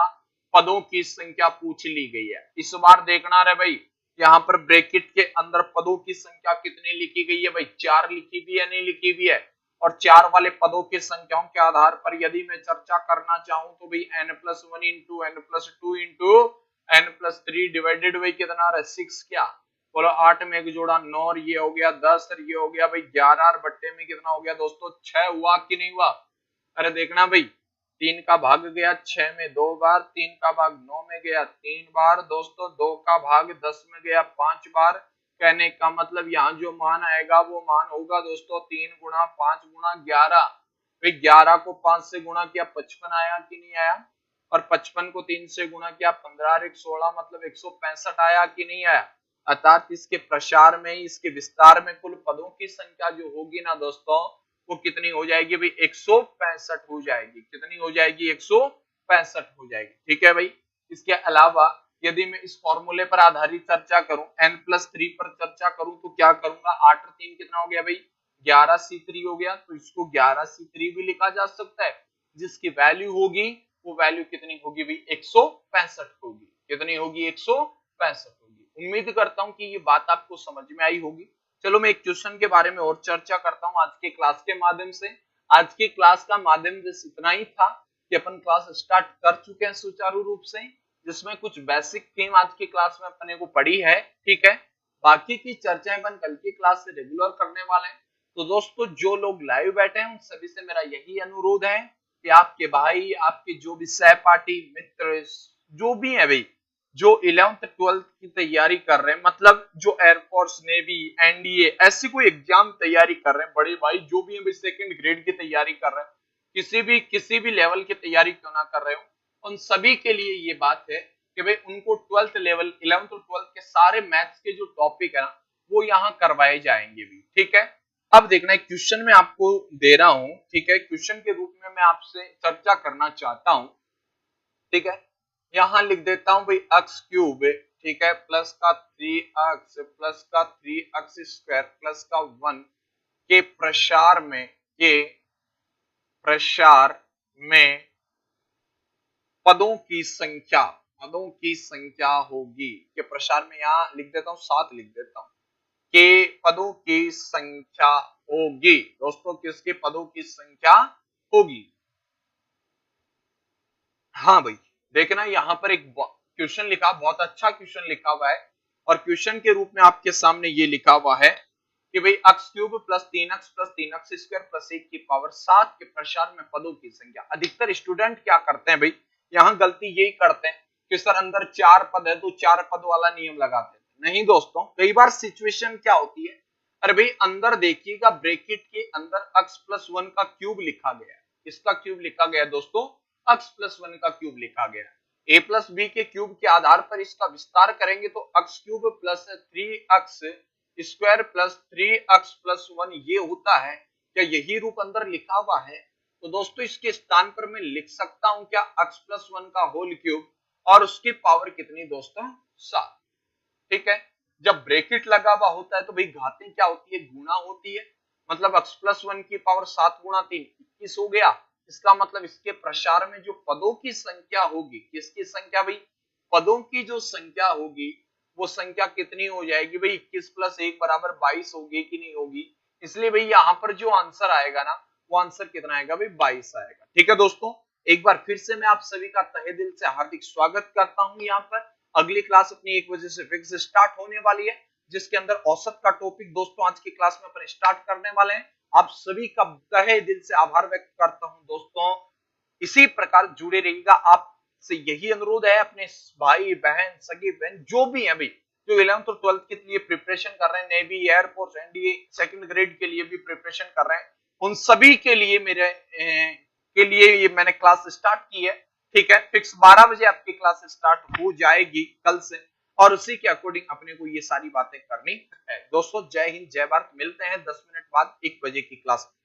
पदों की संख्या पूछ ली गई है। इस बार देखना रे भाई, यहाँ पर ब्रैकेट के अंदर पदों की संख्या कितनी लिखी गई है भाई? 4 लिखी भी है, नहीं लिखी भी है। और 4 वाले पदों की संख्याओं के आधार पर यदि मैं चर्चा करना चाहूं तो भाई n+1 into n+2 into n+3 divided by कितना रहा? 6। क्या बोलो? 8 में एक जोड़ा 9 और ये हो गया 10 और ये हो गया भाई 11 और बट्टे में कितना हो गया दोस्तों? 6 हुआ कि नहीं हुआ? अरे देखना भाई, 3 का भाग गया 6 में 2 बार, 3 का भाग 9 में गया 3 बार दोस्तों, 2 का भाग 10 में गया 5 बार। कहने का मतलब यहाँ जो मान आएगा वो मान होगा दोस्तों 3 गुना 5 गुना 11। भाई 11 को 5 से गुणा किया 55 आया कि नहीं आया? और 55 को 3 से गुणा किया 15 और 1 16, मतलब 165 आया कि नहीं आया? अर्थात इसके प्रसार में, इसके विस्तार में कुल पदों की संख्या जो होगी ना दोस्तों वो कितनी हो जाएगी भाई? 165 हो जाएगी। कितनी हो जाएगी? 165 हो जाएगी। ठीक है भाई। इसके अलावा यदि मैं इस फॉर्मूले पर आधारित चर्चा करूं, n+3 पर चर्चा करूं तो क्या करूंगा? 8 और 3 कितना हो गया भाई? 11C3 हो गया। तो इसको 11C3 भी लिखा जा सकता है, जिसकी वैल्यू होगी वो वैल्यू कितनी होगी भाई? 165 होगी। कितनी होगी? 165 होगी। उम्मीद करता हूं कि ये बात आपको समझ में आई होगी। चलो मैं एक क्वेश्चन के बारे में और चर्चा करता हूं आज के क्लास के माध्यम से। आज की क्लास का माध्यम बस इतना ही था कि अपन क्लास स्टार्ट कर चुके हैं सुचारू रूप से, जिसमें कुछ बेसिक थीम आज की क्लास में अपने को पढ़ी है। ठीक है, बाकी की चर्चाएं अपन कल की क्लास से रेगुलर करने वाले हैं। तो दोस्तों जो लोग लाइव बैठे हैं उन सभी से मेरा यही अनुरोध है कि आपके भाई, आपके जो भी सहपाठी मित्र जो भी है भाई, जो 11th 12th की तैयारी कर रहे हैं, मतलब जो एयरफोर्स, नेवी, एनडीए ऐसी कोई एग्जाम तैयारी कर रहे हैं, बड़े भाई जो भी है सेकंड ग्रेड की तैयारी कर रहे हैं, किसी भी लेवल की तैयारी क्यों ना कर रहे हो, उन सभी के लिए ये बात है कि भाई उनको 12th लेवल 11th और 12th के सारे मैथ्स के जो टॉपिक है ना वो यहाँ करवाए जाएंगे भी। ठीक है, अब देखना एक क्वेश्चन मैं आपको दे रहा हूं। ठीक है, क्वेश्चन के रूप में मैं आपसे चर्चा करना चाहता हूं। ठीक है, यहां लिख देता हूं भाई x क्यूब, ठीक है, प्लस का 3x प्लस का 3x स्क्वायर प्लस का 1 के प्रसार में पदों की संख्या होगी। के प्रसार में यहां लिख देता हूं 7 लिख देता हूं के पदों की संख्या होगी। दोस्तों किसके पदों की संख्या होगी? हाँ भाई, देखना यहां पर एक क्वेश्चन लिखा, बहुत अच्छा क्वेश्चन लिखा हुआ है और क्वेश्चन के रूप में आपके सामने ये लिखा हुआ है कि भाई x cube plus 3x square plus 1 की पावर 7 के प्रसार में पदों की संख्या। अधिकतर स्टूडेंट क्या करते हैं भाई, यहाँ गलती यही करते हैं कि सर अंदर 4 पद है तो 4 पद वाला नियम लगाते हैं। नहीं दोस्तों, कई बार सिचुएशन क्या होती है, अरे भाई अंदर देखिएगा ब्रैकेट के अंदर x+1 का क्यूब लिखा गया है। इसका क्यूब लिखा गया दोस्तों, x+1 का क्यूब लिखा गया है। ए प्लस बी के क्यूब के आधार पर इसका विस्तार करेंगे तो x cube plus 3x square plus 3x plus 1 ये होता है। क्या यही रूप अंदर लिखा हुआ है? तो दोस्तों इसके स्थान पर मैं लिख सकता हूं क्या x प्लस 1 का होल क्यूब और उसकी पावर कितनी दोस्तों 7। ठीक है, जब ब्रैकेट लगा हुआ होता है तो भाई घातें क्या होती है, गुणा होती है। मतलब x प्लस 1 की पावर 7 गुणा 3 21 हो गया। इसका मतलब इसके प्रसार में जो पदों की संख्या होगी, किसकी संख्या भाई, पदों की जो संख्या होगी वो संख्या कितनी हो जाएगी भाई, 21 प्लस 1 बराबर 22 होगी कि नहीं होगी। इसलिए भाई यहाँ पर जो आंसर आएगा ना वो आंसर कितना आएगा भाई 22 आएगा। ठीक है दोस्तों, एक बार फिर से मैं आप सभी का तहे दिल से हार्दिक स्वागत करता हूं। यहाँ पर अगली क्लास अपनी 1 बजे से फिक्स स्टार्ट होने वाली है, जिसके अंदर औसत का टॉपिक दोस्तों आज की क्लास में अपन स्टार्ट करने वाले हैं। आप सभी का तहे दिल से आभार व्यक्त करता हूं दोस्तों। इसी प्रकार जुड़े रहिएगा, आपसे यही अनुरोध है। अपने भाई बहन सगी बहन जो भी है भाई, जो 11th और 12th के लिए प्रिपरेशन कर रहे हैं, navy air force NDA second grade के लिए भी प्रिपरेशन कर रहे हैं, उन सभी के लिए ये मैंने क्लास स्टार्ट की है। ठीक है, फिक्स 12 बजे आपकी क्लास स्टार्ट हो जाएगी कल से, और उसी के अकॉर्डिंग अपने को ये सारी बातें करनी है। दोस्तों जय हिंद जय भारत, मिलते हैं 10 मिनट बाद 1 बजे की क्लास में।